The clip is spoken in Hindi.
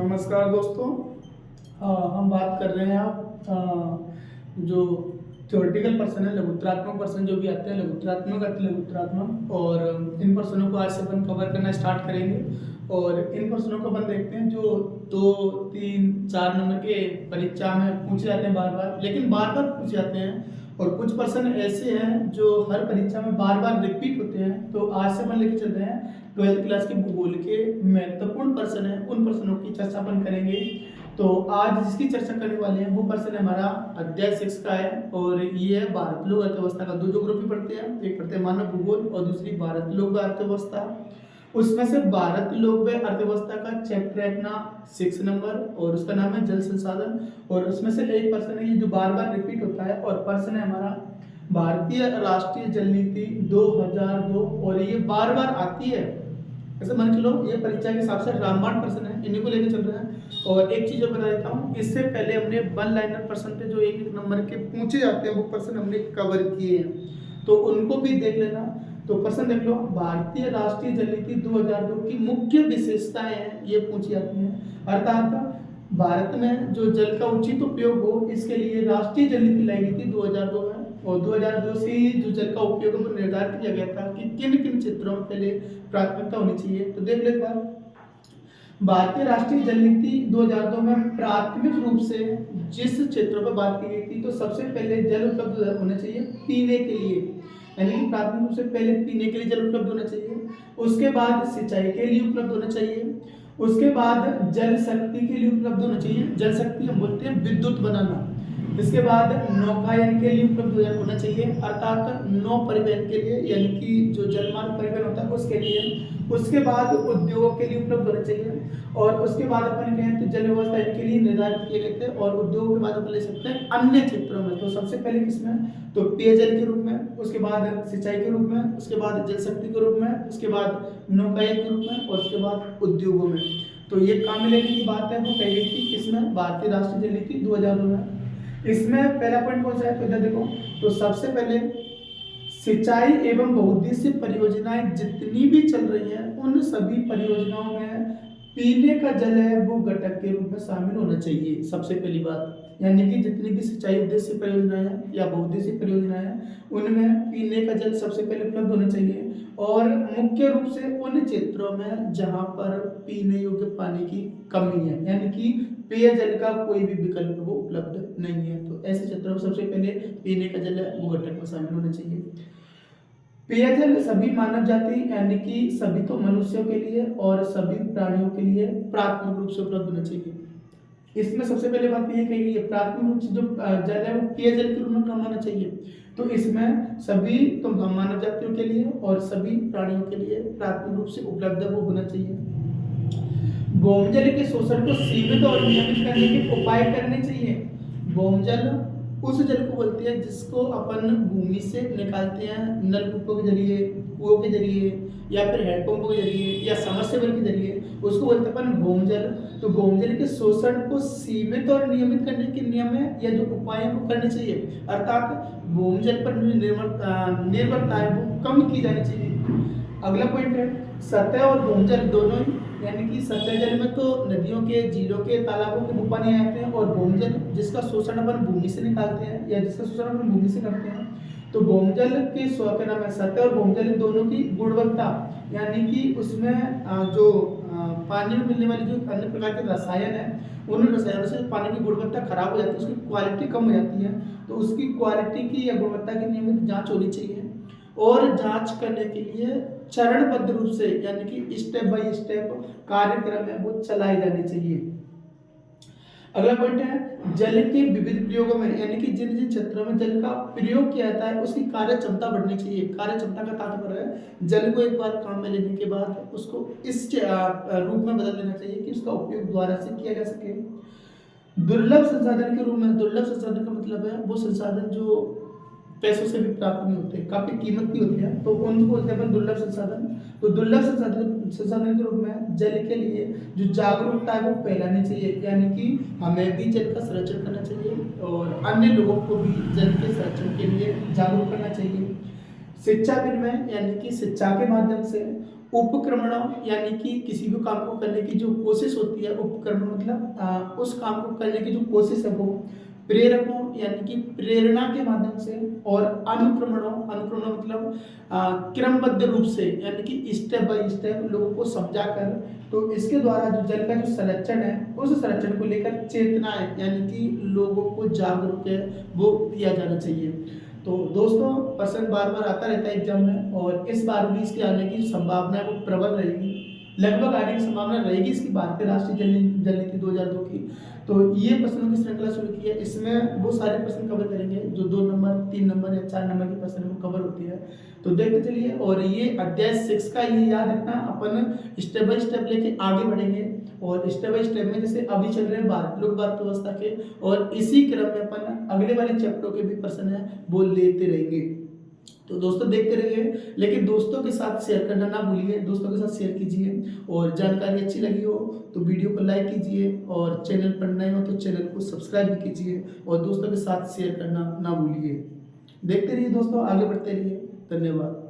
नमस्कार दोस्तों। हम बात कर रहे हैं जो थ्योरेटिकल पर्सन है, लघुत्रात्मक पर्सन जो भी आते हैं, लघुत्रात्मक अति लघुत्रात्मक, और इन पर्सनों को आज से अपन कवर करना स्टार्ट करेंगे। और इन पर्सनों को अपन देखते हैं जो 2, 3, 4 नंबर के परीक्षा में पूछे जाते हैं बार बार, लेकिन बार बार पूछे जाते हैं। और कुछ पर्सन ऐसे हैं जो हर परीक्षा में बार बार रिपीट होते हैं। तो आज से अपन लेके चल रहे हैं 12th क्लास के भूगोल के महत्वपूर्ण पर्सन है, उन पर्सनों की चर्चा अपन करेंगे। तो आज जिसकी चर्चा करने वाले हैं वो पर्सन हमारा अध्याय 6 का है, और ये है भारत लोक अर्थव्यवस्था का। दो ज्योग्राफी पढ़ते हैं, एक पढ़ते हैं मानव भूगोल और दूसरी भारत लोक अर्थव्यवस्था। उसमें से भारत लोक अर्थव्यवस्था का चैप्टर है अपना 6 नंबर, और उसका नाम है जल संसाधन। और उसमें से एक पर्सन है ये जो बार बार रिपीट होता है, और पर्सन है हमारा भारतीय राष्ट्रीय जल नीति 2002, और ये बार बार आती है। ऐसे मान के लो ये परीक्षा के हिसाब से रामबाण पर्सन है, इन्हीं को लेकर चल रहे हैं। और एक चीज और बता देता हूँ, इससे पहले हमने वन लाइनर पर्सन पे जो एक नंबर के पूछे जाते हैं वो पर्सन हमने कवर किए हैं, तो उनको भी देख लेना। तो पर्सन देख लो, भारतीय राष्ट्रीय जल नीति 2002 की मुख्य विशेषताएं हैं, ये पूछी जाती हैं। अर्थात भारत में जो जल का उचित उपयोग हो, इसके लिए राष्ट्रीय जल नीति लाई गई थी 2002 में, और 2002 से ही जो जल का उपयोग है वो निर्धारित किया गया था कि किन किन क्षेत्रों में पहले प्राथमिकता होनी चाहिए। तो देख ले एक बार, भारतीय राष्ट्रीय जल नीति 2002 में प्राथमिक रूप से जिस क्षेत्रों पर बात की गई थी, तो सबसे पहले जल उपलब्ध होना चाहिए पीने के लिए, यानी कि प्राथमिक रूप से पहले पीने के लिए जल उपलब्ध होना चाहिए। उसके बाद सिंचाई के लिए उपलब्ध होना चाहिए। उसके बाद जल शक्ति के लिए उपलब्ध होना चाहिए। जल शक्ति हम बोलते हैं विद्युत बनाना। इसके बाद नौकायन के लिए उपलब्ध होना चाहिए, अर्थात नौ परिवहन के लिए, यानी कि जो जलमार्ग परिवहन होता है उसके लिए। उसके बाद उद्योगों के लिए उपलब्ध होना चाहिए। और उसके बाद अपन कहें तो जल व्यवस्था इनके लिए निर्धारित किए गए थे। और उद्योग के बाद अपन ले सकते हैं अन्य क्षेत्रों में। तो सबसे पहले किसमें, तो पेयजल के रूप में, उसके बाद सिंचाई के रूप में, उसके बाद जल शक्ति के रूप में, उसके बाद नौकायन के रूप में, और उसके बाद उद्योगों में। तो ये काम में लेने की बात है वो कही गई थी किसमें, भारतीय राष्ट्रीय जल नीति 2002 में। इसमें पहला पॉइंट कौन सा है, तो इधर देखो, तो सबसे पहले सिंचाई एवं बहुउद्देशीय परियोजनाएं जितनी भी चल रही हैं, उन सभी परियोजनाओं में पीने का जल है वो घटक के रूप में शामिल होना चाहिए। सबसे पहली बात, यानी कि जितनी भी सिंचाई उद्देश्य परियोजनाएं हैं या बहुउद्देशीय परियोजनाएं हैं, उनमें पीने का जल सबसे पहले उपलब्ध होना चाहिए। और मुख्य रूप से उन क्षेत्रों में जहां पर पीने योग्य पानी की कमी है, यानी कि पेयजल का कोई भी विकल्प वो उपलब्ध नहीं है, तो ऐसे क्षेत्रों में सबसे पहले पीने का जल है वो घटक में शामिल होना चाहिए। पेयजल सभी मानव जाति यानी कि सभी तो मनुष्यों के लिए और सभी प्राणियों के लिए प्राथमिक रूप से उपलब्ध होना चाहिए। इसमें सबसे पहले बात यह कही गई है, प्राथमिक रूप से जो जल है वो पेयजल के रूप में काम होना चाहिए। तो इसमें सभी तो मानव जातियों के लिए और सभी प्राणियों के लिए प्राथमिक रूप से उपलब्ध वो होना चाहिए। भौमजल के शोषण को सीमित और नियमित करने के उपाय करने चाहिए। भौमजल उस जल को बोलते हैं जिसको अपन भूमि से निकालते हैं नलकूपों के जरिए, कुओं के जरिए, या फिर हैंडपंपों के जरिए, या समरसेबल के जरिए, उसको बोलते हैं अपन भौमजल। तो भौमजल के शोषण को सीमित और नियमित करने के नियम है या जो उपाय है वो करने चाहिए, अर्थात भौमजल पर निर्भरता है वो कम की जानी चाहिए। अगला पॉइंट है सतह और भौमजल दोनों ही, यानी कि सतह जल में तो नदियों के, झीलों के, तालाबों के पानी आते हैं, और भौमजल जिसका शोषण अपन भूमि से निकालते हैं या जिसका शोषण अपन भूमि से करते हैं। तो भौमजल के क्या नाम है, सतह और भौमजल दोनों की गुणवत्ता, यानी कि उसमें जो पानी में मिलने वाली जो अन्य प्रकार के रसायन है, उन रसायनों से पानी की गुणवत्ता खराब हो जाती है, उसकी क्वालिटी कम हो जाती है। तो उसकी क्वालिटी की या गुणवत्ता की नियमित जाँच होनी चाहिए, और जांच करने के लिए चरणबद्ध रूप से, यानी कि स्टेप बाय स्टेप कार्यक्रम है वो चलाए जाने चाहिए। अगला पॉइंट है जल के विविध प्रयोगों में, यानी कि जिन जिन क्षेत्रों में जल का प्रयोग किया जाता है उसकी कार्य क्षमता बढ़नी चाहिए। कार्य क्षमता का तात्पर्य है जल को एक बार काम में लेने के बाद उसको इस रूप में बदल देना चाहिए कि उसका उपयोग दोबारा से किया जा सके। दुर्लभ संसाधन के रूप में, दुर्लभ संसाधन का मतलब है वो संसाधन जो पैसों से भी प्राप्त नहीं होते, काफी कीमती होते हैं, तो उनको बोलते हैं दुर्लभ संसाधन। तो दुर्लभ संसाधन के रूप में जल के लिए जो जागरूकता है वो फैलानी चाहिए, यानी कि हमें भी जल का संरक्षण करना चाहिए और अन्य लोगों को भी जल के संरक्षण के लिए जागरूक करना चाहिए। शिक्षा विनिमय यानी कि शिक्षा के माध्यम से, उपक्रमणों यानी कि किसी भी काम को करने की जो कोशिश होती है, उपक्रमण मतलब उस काम को करने की जो कोशिश है वो, प्रेरकों यानी कि प्रेरणा के माध्यम से, और अनुक्रमणों, अनुक्रमण मतलब क्रमबद्ध रूप से यानी कि स्टेप बाय स्टेप लोगों को समझा कर, तो इसके द्वारा जो जल का जो संरक्षण है उस संरक्षण को लेकर चेतनाएं यानी कि लोगों को जागरूक है वो किया जाना चाहिए। तो दोस्तों प्रश्न बार बार आता रहता है एग्जाम में, और इस बार भी इसके आने की संभावना है वो प्रबल रहेगी, लगभग आने की संभावना रहेगी इसकी भारतीय राष्ट्रीय जल नीति 2002 की। तो ये प्रश्नों की श्रृंखला शुरू की है, इसमें वो सारे प्रश्न कवर करेंगे जो 2 नंबर 3 नंबर या 4 नंबर के प्रश्न में कवर होती है। तो देखते चलिए, और ये अध्याय 6 का ये याद रखना, अपन स्टेप बाय स्टेप लेके आगे बढ़ेंगे, और स्टेप बाय स्टेप में जैसे अभी चल रहे हैं भारत लोक भारत व्यवस्था के, और इसी क्रम में अपन अगले वाले चैप्टर के भी प्रश्न है वो लेते रहेंगे। तो दोस्तों देखते रहिए, लेकिन दोस्तों के साथ शेयर करना ना भूलिए, दोस्तों के साथ शेयर कीजिए, और जानकारी अच्छी लगी हो तो वीडियो को लाइक कीजिए, और चैनल पर नए हो तो चैनल को सब्सक्राइब भी कीजिए, और दोस्तों के साथ शेयर करना ना भूलिए। देखते रहिए दोस्तों, आगे बढ़ते रहिए। धन्यवाद।